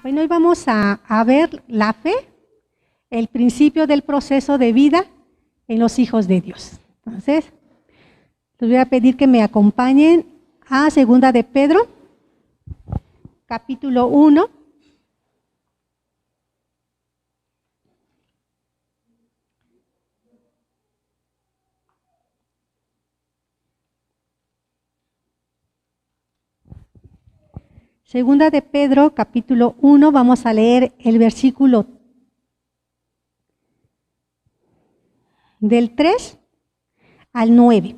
Bueno, hoy vamos a ver la fe, el principio del proceso de vida en los hijos de Dios. Entonces, les voy a pedir que me acompañen a Segunda de Pedro, capítulo 1. Segunda de Pedro, capítulo 1, vamos a leer el versículo del 3 al 9.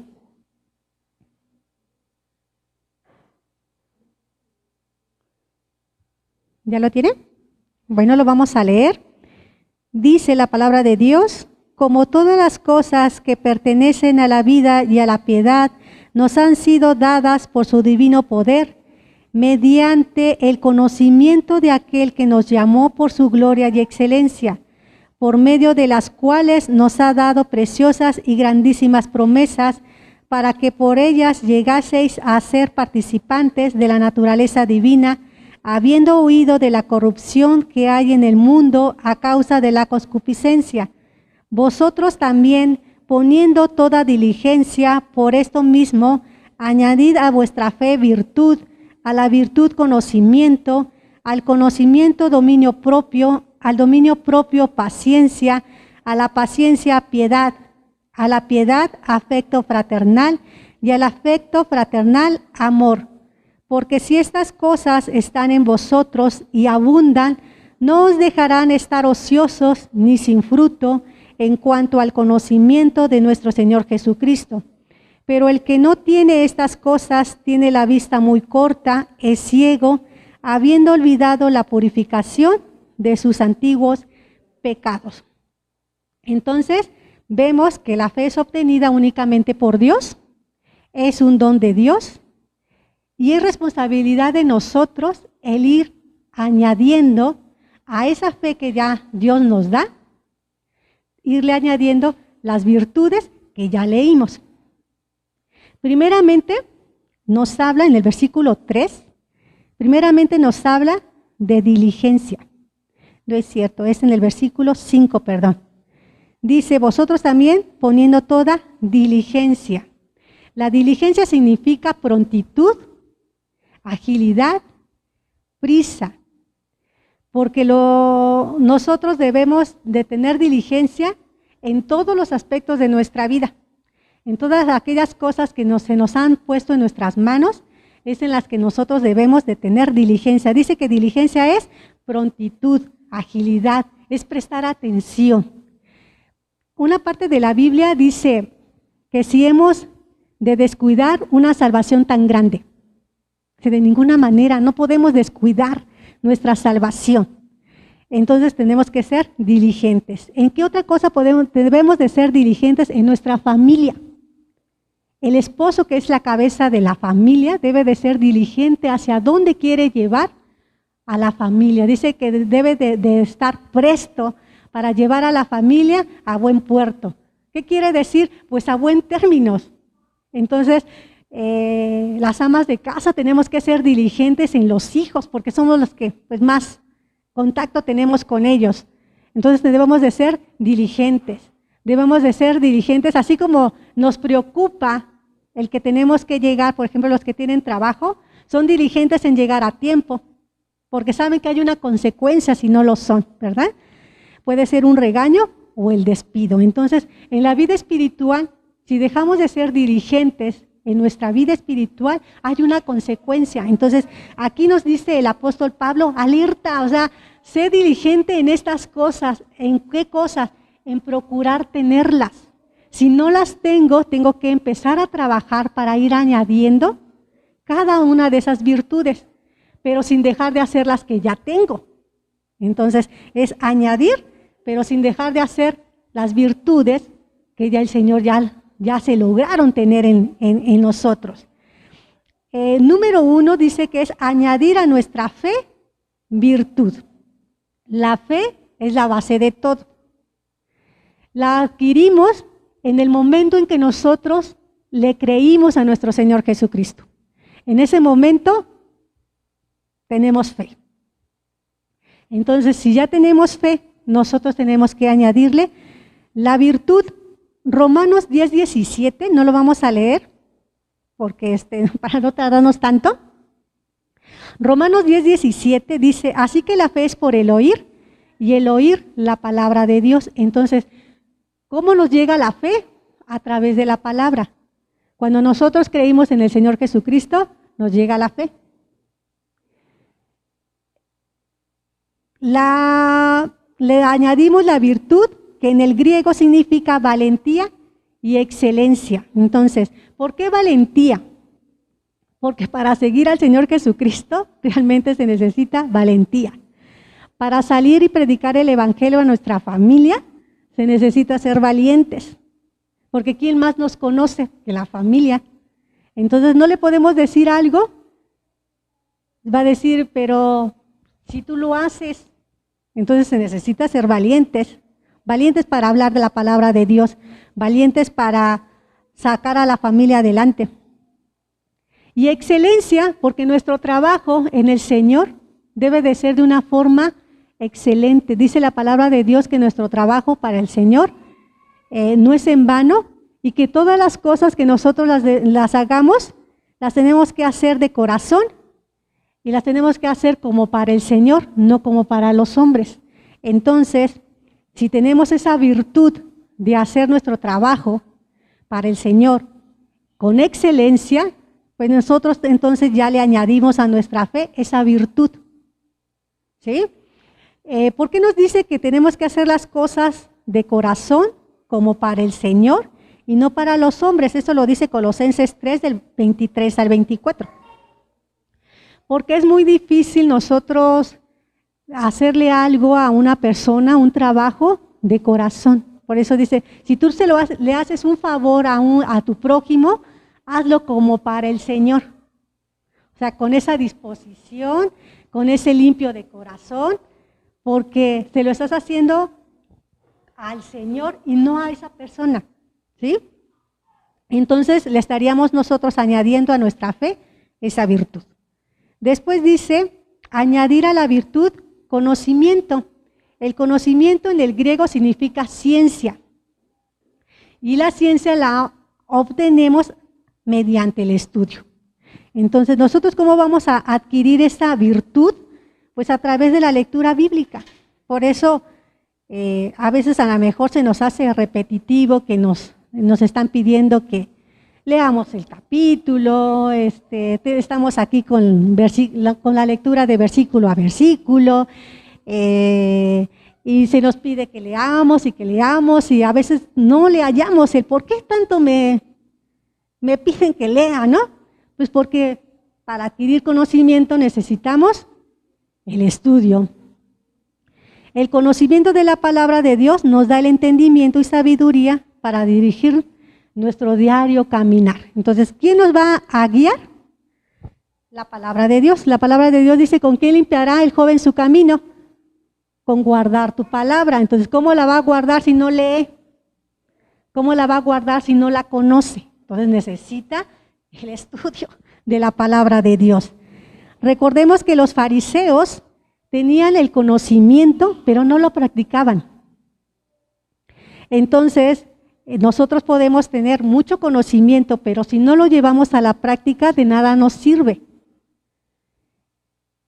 ¿Ya lo tienen? Bueno, lo vamos a leer. Dice la palabra de Dios: como todas las cosas que pertenecen a la vida y a la piedad nos han sido dadas por su divino poder, mediante el conocimiento de aquel que nos llamó por su gloria y excelencia, por medio de las cuales nos ha dado preciosas y grandísimas promesas, para que por ellas llegaseis a ser participantes de la naturaleza divina, habiendo huido de la corrupción que hay en el mundo a causa de la concupiscencia. Vosotros también, poniendo toda diligencia por esto mismo, añadid a vuestra fe virtud, a la virtud conocimiento, al conocimiento dominio propio, al dominio propio paciencia, a la paciencia piedad, a la piedad afecto fraternal y al afecto fraternal amor. Porque si estas cosas están en vosotros y abundan, no os dejarán estar ociosos ni sin fruto en cuanto al conocimiento de nuestro Señor Jesucristo. Pero el que no tiene estas cosas tiene la vista muy corta, es ciego, habiendo olvidado la purificación de sus antiguos pecados. Entonces, vemos que la fe es obtenida únicamente por Dios, es un don de Dios, y es responsabilidad de nosotros el ir añadiendo a esa fe que ya Dios nos da, irle añadiendo las virtudes que ya leímos. Primeramente, nos habla en el versículo 3, primeramente nos habla de diligencia. No es cierto, es en el versículo 5, perdón. Dice, vosotros también poniendo toda diligencia. La diligencia significa prontitud, agilidad, prisa. Porque nosotros debemos de tener diligencia en todos los aspectos de nuestra vida. En todas aquellas cosas que se nos han puesto en nuestras manos, es en las que nosotros debemos de tener diligencia. Dice que diligencia es prontitud, agilidad, es prestar atención. Una parte de la Biblia dice que si hemos de descuidar una salvación tan grande, que de ninguna manera no podemos descuidar nuestra salvación. Entonces tenemos que ser diligentes. ¿En qué otra cosa debemos de ser diligentes? En nuestra familia. El esposo, que es la cabeza de la familia, debe de ser diligente hacia dónde quiere llevar a la familia. Dice que debe de estar presto para llevar a la familia a buen puerto. ¿Qué quiere decir? Pues a buen términos. Entonces, las amas de casa tenemos que ser diligentes en los hijos, porque somos los que pues, más contacto tenemos con ellos. Entonces debemos de ser diligentes. Debemos de ser diligentes, así como nos preocupa el que tenemos que llegar, por ejemplo, los que tienen trabajo, son diligentes en llegar a tiempo, porque saben que hay una consecuencia si no lo son, ¿verdad? Puede ser un regaño o el despido. Entonces, en la vida espiritual, si dejamos de ser diligentes en nuestra vida espiritual, hay una consecuencia. Entonces, aquí nos dice el apóstol Pablo, alerta, o sea, sé diligente en estas cosas. ¿En qué cosas? En procurar tenerlas. Si no las tengo, tengo que empezar a trabajar para ir añadiendo cada una de esas virtudes, pero sin dejar de hacer las que ya tengo. Entonces, es añadir, pero sin dejar de hacer las virtudes que ya el Señor ya se lograron tener en nosotros. Número 1 dice que es añadir a nuestra fe virtud. La fe es la base de todo. La adquirimos en el momento en que nosotros le creímos a nuestro Señor Jesucristo. En ese momento tenemos fe. Entonces, si ya tenemos fe, nosotros tenemos que añadirle la virtud. Romanos 10:17, no lo vamos a leer, porque para no tardarnos tanto. Romanos 10:17 dice, así que la fe es por el oír, y el oír la palabra de Dios. Entonces, ¿cómo nos llega la fe? A través de la palabra. Cuando nosotros creímos en el Señor Jesucristo, nos llega la fe. Le añadimos la virtud, que en el griego significa valentía y excelencia. Entonces, ¿por qué valentía? Porque para seguir al Señor Jesucristo realmente se necesita valentía. Para salir y predicar el Evangelio a nuestra familia, se necesita ser valientes. Porque ¿quién más nos conoce que la familia? Entonces no le podemos decir algo, va a decir, pero si tú lo haces, entonces se necesita ser valientes. Valientes para hablar de la palabra de Dios, valientes para sacar a la familia adelante. Y excelencia, porque nuestro trabajo en el Señor debe de ser de una forma excelente. Dice la palabra de Dios que nuestro trabajo para el Señor no es en vano, y que todas las cosas que nosotros las hagamos, las tenemos que hacer de corazón, y las tenemos que hacer como para el Señor, no como para los hombres. Entonces, si tenemos esa virtud de hacer nuestro trabajo para el Señor con excelencia, pues nosotros entonces ya le añadimos a nuestra fe esa virtud. ¿Sí? ¿Por qué nos dice que tenemos que hacer las cosas de corazón como para el Señor y no para los hombres? Eso lo dice Colosenses 3, del 23 al 24. Porque es muy difícil nosotros hacerle algo a una persona, un trabajo de corazón. Por eso dice, si tú le haces un favor a tu prójimo, hazlo como para el Señor. O sea, con esa disposición, con ese limpio de corazón, porque se lo estás haciendo al Señor y no a esa persona, ¿sí? Entonces le estaríamos nosotros añadiendo a nuestra fe esa virtud. Después dice, añadir a la virtud conocimiento. El conocimiento en el griego significa ciencia. Y la ciencia la obtenemos mediante el estudio. Entonces, ¿nosotros cómo vamos a adquirir esa virtud? Pues a través de la lectura bíblica. Por eso, a veces a lo mejor se nos hace repetitivo que nos están pidiendo que leamos el capítulo, estamos aquí con la lectura de versículo a versículo, y se nos pide que leamos y a veces no le hallamos el por qué tanto me piden que lea, ¿no? Pues porque para adquirir conocimiento necesitamos el estudio. El conocimiento de la palabra de Dios nos da el entendimiento y sabiduría para dirigir nuestro diario caminar. Entonces, ¿quién nos va a guiar? La palabra de Dios. La palabra de Dios dice, ¿con qué limpiará el joven su camino? Con guardar tu palabra. Entonces, ¿cómo la va a guardar si no lee? ¿Cómo la va a guardar si no la conoce? Entonces necesita el estudio de la palabra de Dios. Recordemos que los fariseos tenían el conocimiento, pero no lo practicaban. Entonces, nosotros podemos tener mucho conocimiento, pero si no lo llevamos a la práctica, de nada nos sirve.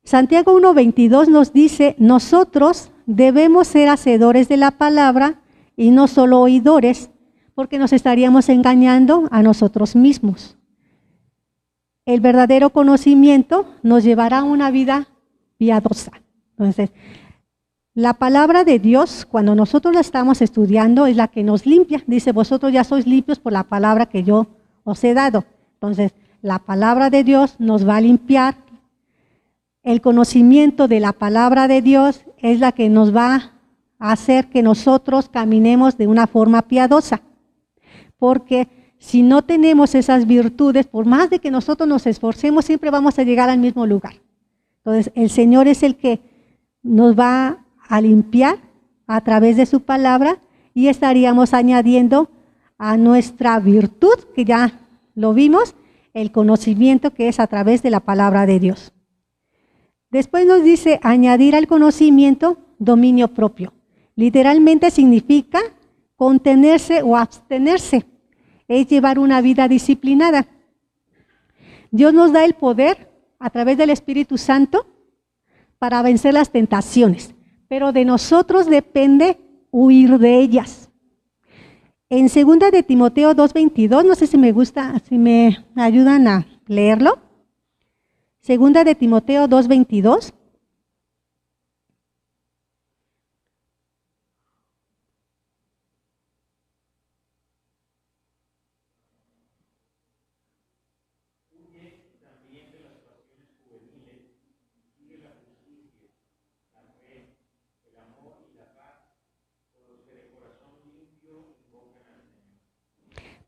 Santiago 1:22 nos dice, nosotros debemos ser hacedores de la palabra y no solo oidores, porque nos estaríamos engañando a nosotros mismos. El verdadero conocimiento nos llevará a una vida piadosa. Entonces, la palabra de Dios, cuando nosotros la estamos estudiando, es la que nos limpia. Dice, vosotros ya sois limpios por la palabra que yo os he dado. Entonces, la palabra de Dios nos va a limpiar. El conocimiento de la palabra de Dios es la que nos va a hacer que nosotros caminemos de una forma piadosa. Porque si no tenemos esas virtudes, por más de que nosotros nos esforcemos, siempre vamos a llegar al mismo lugar. Entonces, el Señor es el que nos va a limpiar a través de su palabra y estaríamos añadiendo a nuestra virtud, que ya lo vimos, el conocimiento que es a través de la palabra de Dios. Después nos dice añadir al conocimiento dominio propio. Literalmente significa contenerse o abstenerse. Es llevar una vida disciplinada. Dios nos da el poder a través del Espíritu Santo para vencer las tentaciones, pero de nosotros depende huir de ellas. En 2 de Timoteo 2:22, no sé si me ayudan a leerlo. 2 de Timoteo 2:22.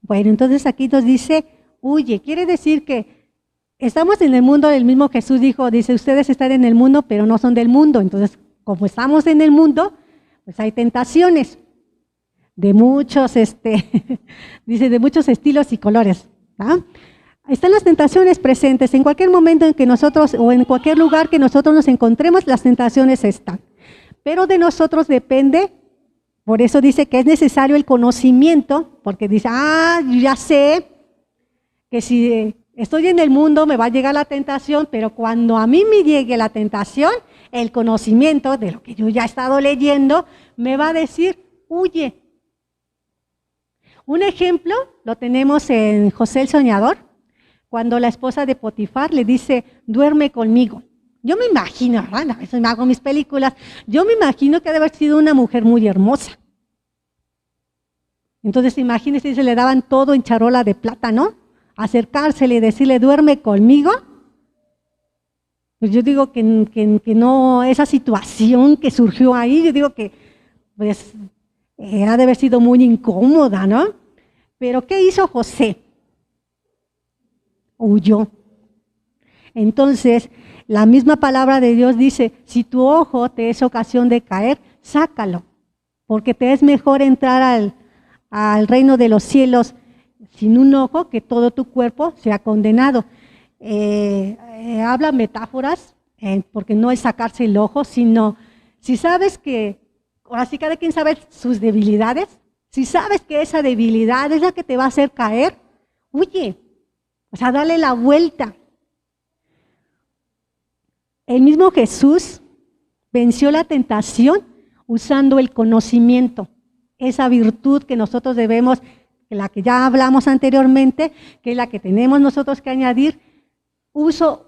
Bueno, entonces aquí nos dice, huye, quiere decir que estamos en el mundo, el mismo Jesús dice, ustedes están en el mundo, pero no son del mundo. Entonces, como estamos en el mundo, pues hay tentaciones de muchos, dice, de muchos estilos y colores. ¿Ah? Están las tentaciones presentes. En cualquier momento en que nosotros, o en cualquier lugar que nosotros nos encontremos, las tentaciones están. Pero de nosotros depende. Por eso dice que es necesario el conocimiento, porque dice, yo ya sé que si estoy en el mundo me va a llegar la tentación, pero cuando a mí me llegue la tentación, el conocimiento de lo que yo ya he estado leyendo me va a decir, huye. Un ejemplo lo tenemos en José el Soñador, cuando la esposa de Potifar le dice, duerme conmigo. Yo me imagino, a veces me hago mis películas, yo me imagino que debe haber sido una mujer muy hermosa. Entonces imagínense, se le daban todo en charola de plata, ¿no? Acercársele y decirle, duerme conmigo. Pues yo digo que no, esa situación que surgió ahí, yo digo que pues ha de haber sido muy incómoda, ¿no? Pero ¿qué hizo José? Huyó. Entonces, la misma palabra de Dios dice, si tu ojo te es ocasión de caer, sácalo, porque te es mejor entrar al reino de los cielos sin un ojo que todo tu cuerpo sea condenado. Habla metáforas, porque no es sacarse el ojo, sino si sabes que, ahora sí cada quien sabe sus debilidades, si sabes que esa debilidad es la que te va a hacer caer, huye, o sea, dale la vuelta. El mismo Jesús venció la tentación usando el conocimiento, esa virtud que nosotros debemos, la que ya hablamos anteriormente, que es la que tenemos nosotros que añadir, usó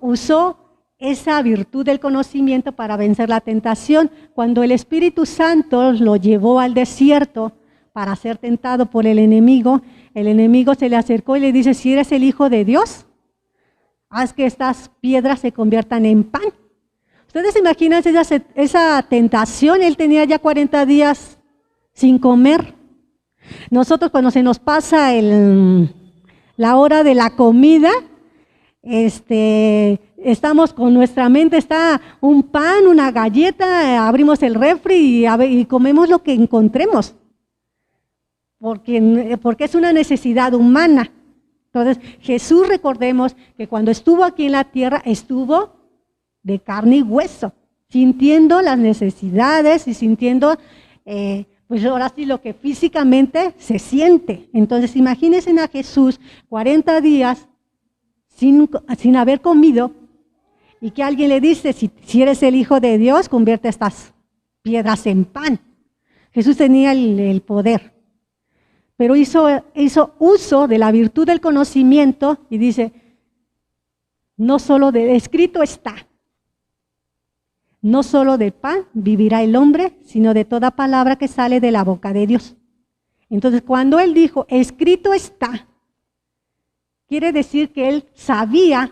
esa virtud del conocimiento para vencer la tentación. Cuando el Espíritu Santo lo llevó al desierto para ser tentado por el enemigo se le acercó y le dice, si eres el Hijo de Dios, haz que estas piedras se conviertan en pan. Ustedes imaginan esa tentación, él tenía ya 40 días sin comer. Nosotros cuando se nos pasa la hora de la comida, estamos con nuestra mente, está un pan, una galleta, abrimos el refri y comemos lo que encontremos, porque es una necesidad humana. Entonces Jesús, recordemos que cuando estuvo aquí en la tierra, estuvo de carne y hueso, sintiendo las necesidades y sintiendo, pues ahora sí, lo que físicamente se siente. Entonces imagínense a Jesús 40 días sin haber comido y que alguien le dice, si eres el Hijo de Dios, convierte estas piedras en pan. Jesús tenía el poder, pero hizo uso de la virtud del conocimiento y dice, no solo escrito está, no solo de pan vivirá el hombre, sino de toda palabra que sale de la boca de Dios. Entonces, cuando él dijo, escrito está, quiere decir que él sabía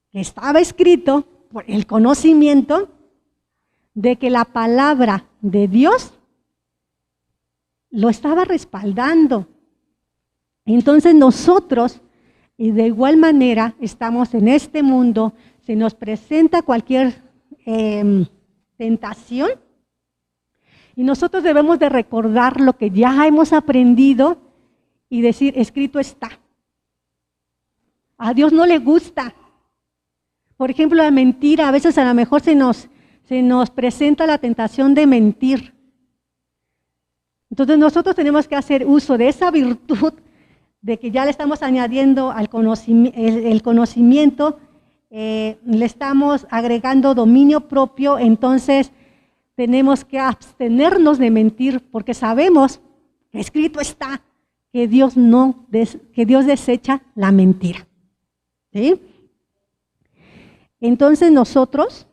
que estaba escrito por el conocimiento de que la palabra de Dios lo estaba respaldando. Entonces nosotros, y de igual manera, estamos en este mundo, se nos presenta cualquier tentación y nosotros debemos de recordar lo que ya hemos aprendido y decir, escrito está. A Dios no le gusta, Por ejemplo, la mentira, a veces a lo mejor se nos presenta la tentación de mentir. Entonces nosotros tenemos que hacer uso de esa virtud de que ya le estamos añadiendo al el conocimiento, le estamos agregando dominio propio, entonces tenemos que abstenernos de mentir porque sabemos que escrito está que Dios desecha la mentira. ¿Sí? Entonces nosotros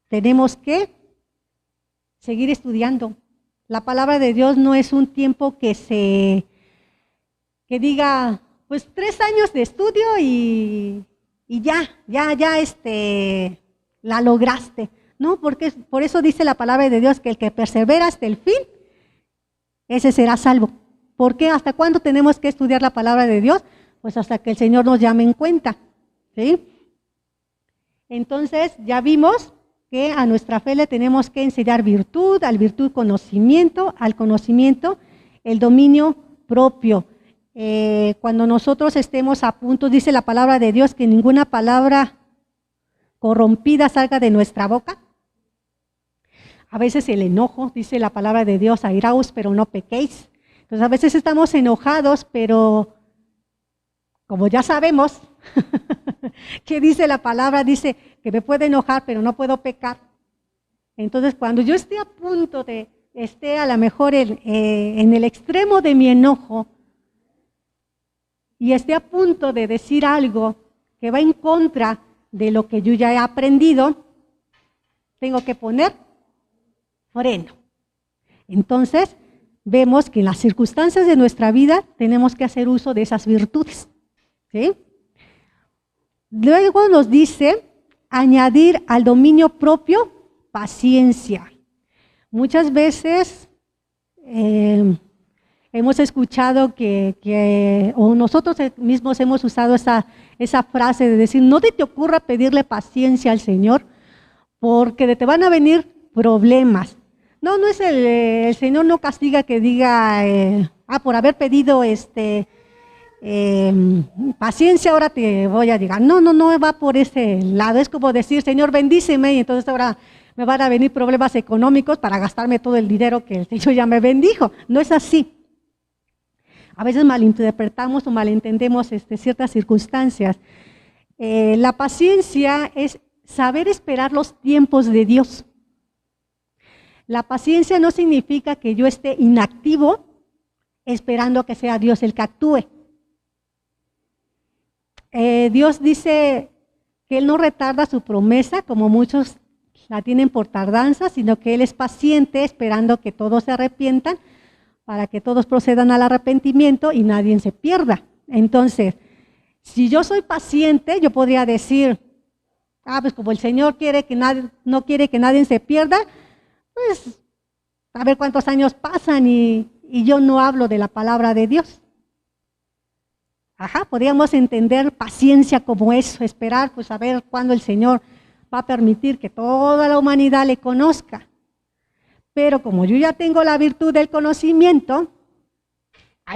tenemos que seguir estudiando. La palabra de Dios no es un tiempo que diga, pues 3 años de estudio y ya la lograste. No, porque por eso dice la palabra de Dios que el que persevera hasta el fin, ese será salvo. ¿Por qué? ¿Hasta cuándo tenemos que estudiar la palabra de Dios? Pues hasta que el Señor nos llame en cuenta. ¿Sí? Entonces ya vimos que a nuestra fe le tenemos que enseñar virtud, al virtud conocimiento, al conocimiento el dominio propio. Cuando nosotros estemos a punto, dice la palabra de Dios, que ninguna palabra corrompida salga de nuestra boca. A veces el enojo, dice la palabra de Dios, airaos, pero no pequéis. Entonces a veces estamos enojados, pero como ya sabemos, ¿qué dice la palabra? Dice que me puedo enojar, pero no puedo pecar. Entonces cuando yo esté a punto esté a lo mejor en el extremo de mi enojo, y esté a punto de decir algo que va en contra de lo que yo ya he aprendido, tengo que poner freno. Entonces, vemos que en las circunstancias de nuestra vida tenemos que hacer uso de esas virtudes. ¿Sí? Luego nos dice añadir al dominio propio paciencia. Muchas veces hemos escuchado o nosotros mismos hemos usado esa frase de decir, no te ocurra pedirle paciencia al Señor, porque te van a venir problemas. No es el Señor no castiga que diga, por haber pedido paciencia ahora te voy a llegar. No va por ese lado. Es como decir, Señor, bendíceme, y entonces ahora me van a venir problemas económicos para gastarme todo el dinero que el Señor ya me bendijo. No es así. A veces malinterpretamos o malentendemos ciertas circunstancias. La paciencia es saber esperar los tiempos de Dios. La paciencia no significa que yo esté inactivo esperando que sea Dios el que actúe. Dios dice que Él no retarda su promesa, como muchos la tienen por tardanza, sino que Él es paciente esperando que todos se arrepientan, para que todos procedan al arrepentimiento y nadie se pierda. Entonces, si yo soy paciente, yo podría decir, pues como el Señor no quiere que nadie se pierda, pues a ver cuántos años pasan y yo no hablo de la palabra de Dios. Podríamos entender paciencia como eso, esperar, pues a ver cuándo el Señor va a permitir que toda la humanidad le conozca. Pero como yo ya tengo la virtud del conocimiento,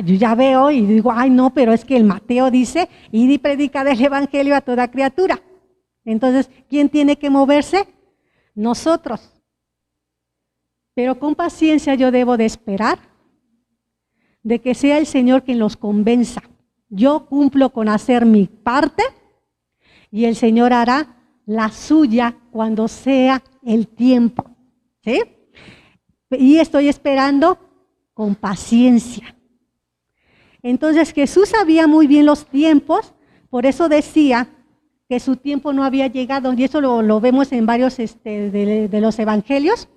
yo ya veo y digo, no, pero es que el Mateo dice, id y predicar el evangelio a toda criatura. Entonces, ¿quién tiene que moverse? Nosotros. Pero con paciencia yo debo de esperar de que sea el Señor quien los convenza. Yo cumplo con hacer mi parte y el Señor hará la suya cuando sea el tiempo. ¿Sí? Y estoy esperando con paciencia. Entonces Jesús sabía muy bien los tiempos, por eso decía que su tiempo no había llegado, y eso lo vemos en varios de los evangelios.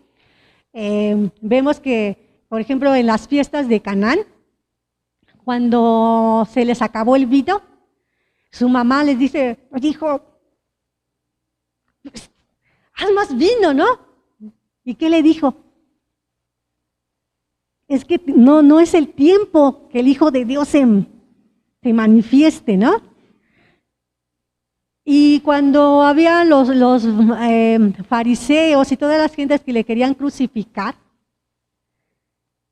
Vemos que, por ejemplo, en las fiestas de Canaán, cuando se les acabó el vino, su mamá les dice, oye hijo, pues, haz más vino, ¿no? ¿Y qué le dijo? Es que no es el tiempo que el Hijo de Dios se manifieste, ¿no? Y cuando había los fariseos y todas las gentes que le querían crucificar,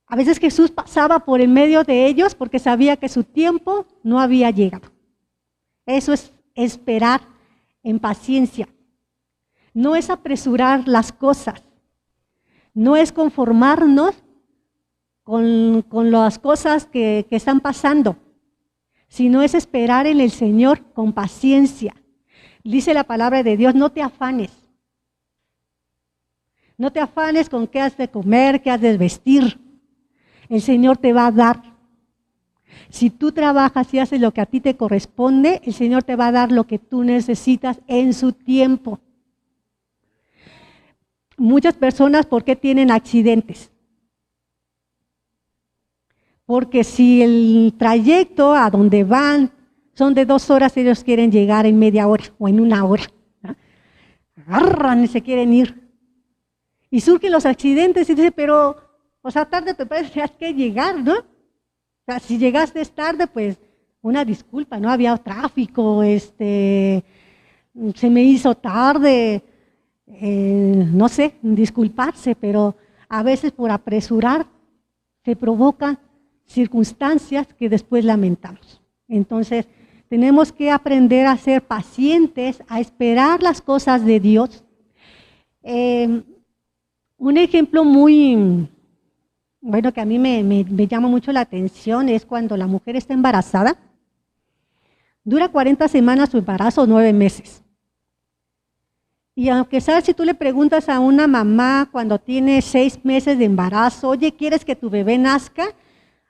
a veces Jesús pasaba por en medio de ellos porque sabía que su tiempo no había llegado. Eso es esperar en paciencia. No es apresurar las cosas, no es conformarnos con las cosas que están pasando, sino es esperar en el Señor con paciencia. Dice la palabra de Dios, no te afanes. No te afanes con qué has de comer, qué has de vestir. El Señor te va a dar. Si tú trabajas y haces lo que a ti te corresponde, el Señor te va a dar lo que tú necesitas en su tiempo. Muchas personas, ¿por qué tienen accidentes? Porque si el trayecto a donde van son de 2 horas, ellos quieren llegar en media hora o en 1 hora. ¿No? Agarran y se quieren ir. Y surgen los accidentes y dicen, pero, o sea, tarde o temprano tienes que llegar, ¿no? O sea, si llegaste tarde, pues, una disculpa, ¿no? Había tráfico, se me hizo tarde, no sé, disculparse, pero a veces por apresurar se provocan circunstancias que después lamentamos. Entonces, tenemos que aprender a ser pacientes, a esperar las cosas de Dios. Un ejemplo muy, bueno, que a mí me llama mucho la atención es cuando la mujer está embarazada. Dura 40 semanas su embarazo, 9 meses. Y aunque sabes, si tú le preguntas a una mamá cuando tiene 6 meses de embarazo, oye, ¿quieres que tu bebé nazca?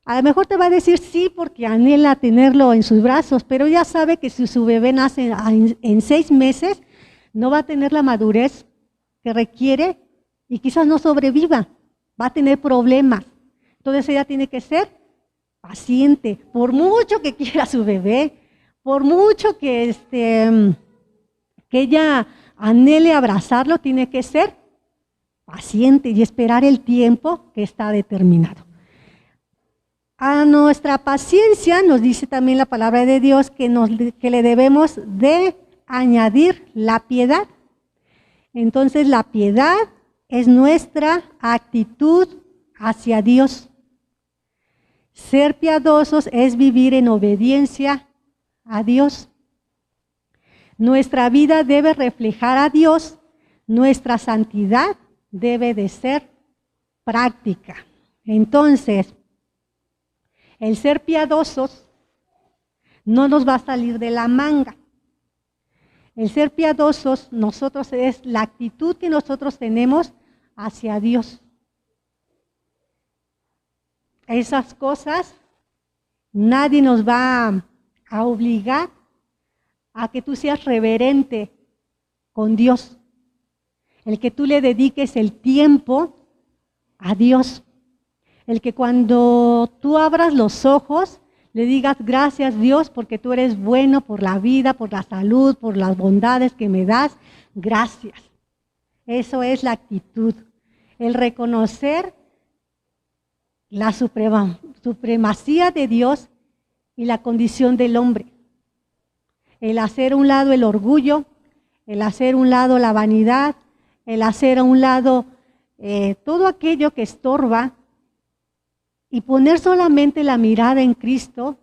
A lo mejor te va a decir sí porque anhela tenerlo en sus brazos, pero ya sabe que si su bebé nace en 6 meses, no va a tener la madurez que requiere y quizás no sobreviva, va a tener problemas. Entonces ella tiene que ser paciente, por mucho que quiera a su bebé, por mucho que ella anhele abrazarlo, tiene que ser paciente y esperar el tiempo que está determinado. A nuestra paciencia nos dice también la palabra de Dios que le debemos de añadir la piedad. Entonces la piedad es nuestra actitud hacia Dios. Ser piadosos es vivir en obediencia a Dios. Nuestra vida debe reflejar a Dios, nuestra santidad debe de ser práctica. Entonces, el ser piadosos no nos va a salir de la manga. El ser piadosos nosotros es la actitud que nosotros tenemos hacia Dios. Esas cosas nadie nos va a obligar a que tú seas reverente con Dios. El que tú le dediques el tiempo a Dios. El que cuando tú abras los ojos le digas gracias Dios porque tú eres bueno por la vida, por la salud, por las bondades que me das. Gracias. Eso es la actitud. El reconocer la supremacía de Dios y la condición del hombre. El hacer a un lado el orgullo, el hacer a un lado la vanidad, el hacer a un lado todo aquello que estorba y poner solamente la mirada en Cristo,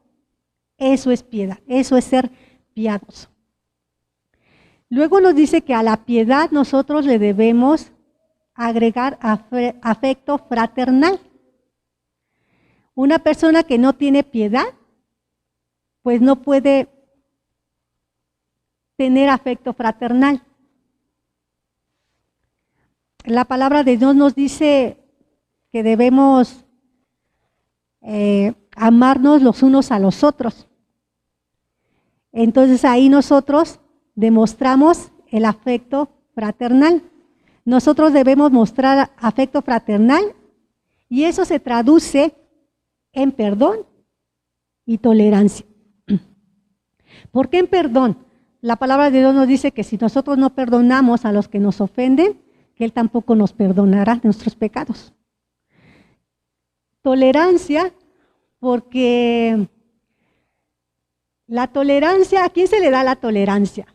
eso es piedad, eso es ser piadoso. Luego nos dice que a la piedad nosotros le debemos agregar afecto fraternal. Una persona que no tiene piedad, pues no puede tener afecto fraternal. La palabra de Dios nos dice que debemos amarnos los unos a los otros. Entonces ahí nosotros demostramos el afecto fraternal. Nosotros debemos mostrar afecto fraternal y eso se traduce en perdón y tolerancia. ¿Por qué en perdón? La palabra de Dios nos dice que si nosotros no perdonamos a los que nos ofenden, que Él tampoco nos perdonará nuestros pecados. Tolerancia, porque la tolerancia, ¿a quién se le da la tolerancia?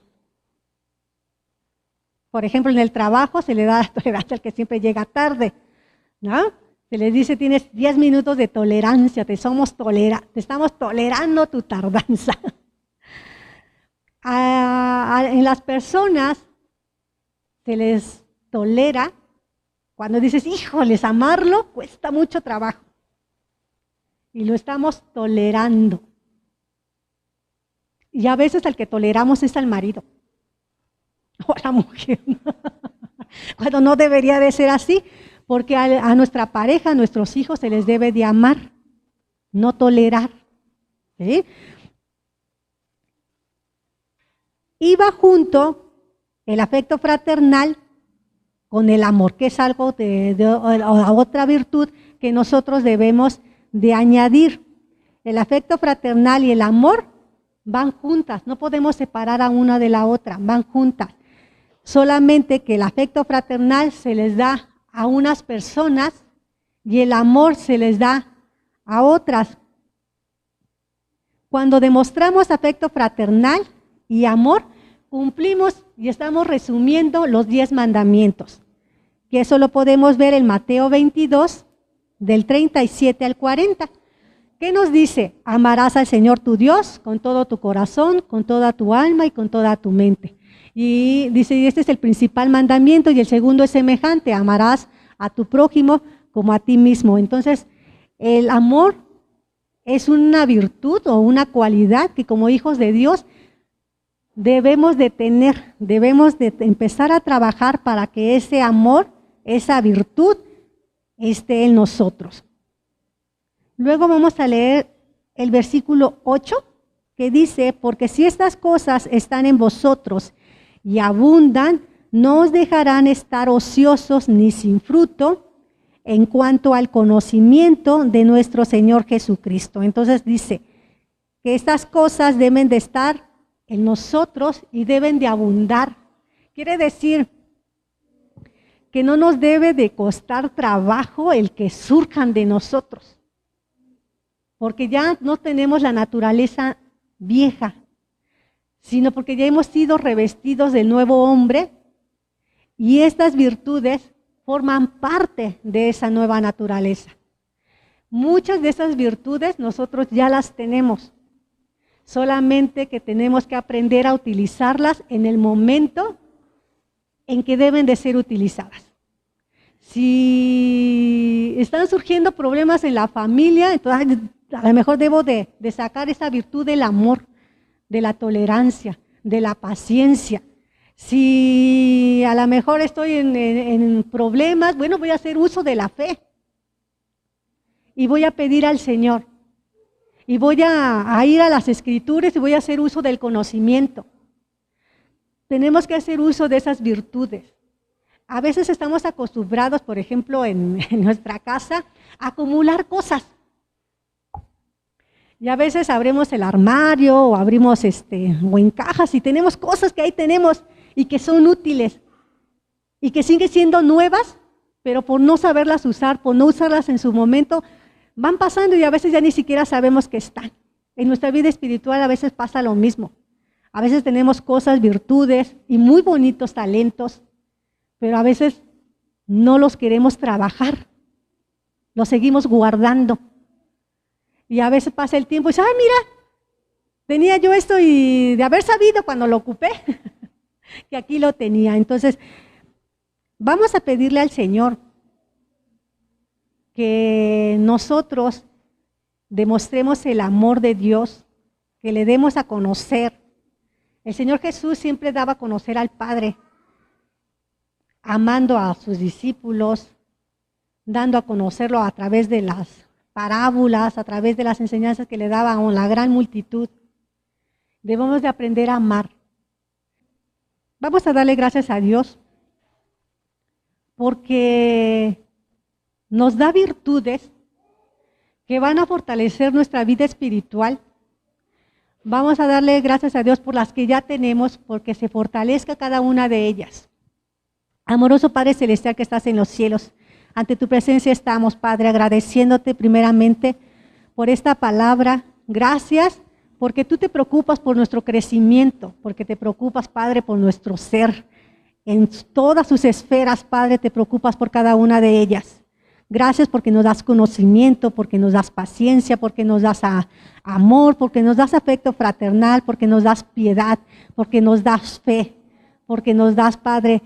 Por ejemplo, en el trabajo se le da la tolerancia al que siempre llega tarde, ¿no? Se les dice, tienes 10 minutos de tolerancia, te estamos tolerando tu tardanza. En las personas se les tolera cuando dices, híjoles, amarlo cuesta mucho trabajo. Y lo estamos tolerando. Y a veces al que toleramos es al marido o a la mujer. Cuando no debería de ser así, porque a nuestra pareja, a nuestros hijos se les debe de amar, no tolerar. ¿Sí? Y va junto el afecto fraternal con el amor, que es algo de otra virtud que nosotros debemos de añadir. El afecto fraternal y el amor van juntas, no podemos separar a una de la otra, van juntas. Solamente que el afecto fraternal se les da a unas personas y el amor se les da a otras. Cuando demostramos afecto fraternal y amor, cumplimos y estamos resumiendo los 10 mandamientos, que eso lo podemos ver en Mateo 22, del 37 al 40. ¿Qué nos dice? Amarás al Señor tu Dios con todo tu corazón, con toda tu alma y con toda tu mente. Y dice, y este es el principal mandamiento y el segundo es semejante, amarás a tu prójimo como a ti mismo. Entonces, el amor es una virtud o una cualidad que como hijos de Dios debemos de tener, debemos de empezar a trabajar para que ese amor, esa virtud, esté en nosotros. Luego vamos a leer el versículo 8, que dice, porque si estas cosas están en vosotros y abundan, no os dejarán estar ociosos ni sin fruto en cuanto al conocimiento de nuestro Señor Jesucristo. Entonces dice que estas cosas deben de estar en nosotros y deben de abundar. Quiere decir que no nos debe de costar trabajo el que surjan de nosotros, porque ya no tenemos la naturaleza vieja, sino porque ya hemos sido revestidos del nuevo hombre y estas virtudes forman parte de esa nueva naturaleza. Muchas de esas virtudes nosotros ya las tenemos, solamente que tenemos que aprender a utilizarlas en el momento en que deben de ser utilizadas. Si están surgiendo problemas en la familia, entonces a lo mejor debo de sacar esa virtud del amor, de la tolerancia, de la paciencia. Si a lo mejor estoy en problemas, bueno, voy a hacer uso de la fe y voy a pedir al Señor y voy a ir a las Escrituras y voy a hacer uso del conocimiento. Tenemos que hacer uso de esas virtudes. A veces estamos acostumbrados, por ejemplo, en nuestra casa, a acumular cosas. Y a veces abrimos el armario o abrimos o en cajas y tenemos cosas que ahí tenemos y que son útiles y que siguen siendo nuevas, pero por no saberlas usar, por no usarlas en su momento, van pasando y a veces ya ni siquiera sabemos que están. En nuestra vida espiritual a veces pasa lo mismo. A veces tenemos cosas, virtudes y muy bonitos talentos, pero a veces no los queremos trabajar, los seguimos guardando. Y a veces pasa el tiempo y dice, ay, mira, tenía yo esto y de haber sabido cuando lo ocupé, que aquí lo tenía. Entonces, vamos a pedirle al Señor que nosotros demostremos el amor de Dios, que le demos a conocer. El Señor Jesús siempre daba a conocer al Padre, amando a sus discípulos, dando a conocerlo a través de las parábolas, a través de las enseñanzas que le daba a la gran multitud. Debemos de aprender a amar. Vamos a darle gracias a Dios porque nos da virtudes que van a fortalecer nuestra vida espiritual. Vamos a darle gracias a Dios por las que ya tenemos, porque se fortalezca cada una de ellas. Amoroso Padre Celestial que estás en los cielos, ante tu presencia estamos, Padre, agradeciéndote primeramente por esta palabra. Gracias porque tú te preocupas por nuestro crecimiento, porque te preocupas, Padre, por nuestro ser. En todas sus esferas, Padre, te preocupas por cada una de ellas. Gracias porque nos das conocimiento, porque nos das paciencia, porque nos das amor, porque nos das afecto fraternal, porque nos das piedad, porque nos das fe, porque nos das, Padre,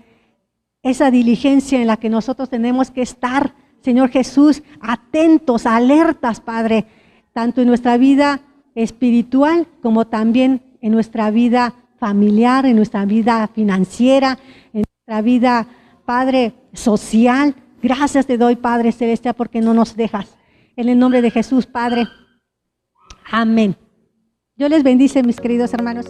esa diligencia en la que nosotros tenemos que estar, Señor Jesús, atentos, alertas, Padre, tanto en nuestra vida espiritual como también en nuestra vida familiar, en nuestra vida financiera, en nuestra vida, Padre, social. Gracias te doy, Padre Celestial, porque no nos dejas. En el nombre de Jesús, Padre. Amén. Dios les bendice, mis queridos hermanos.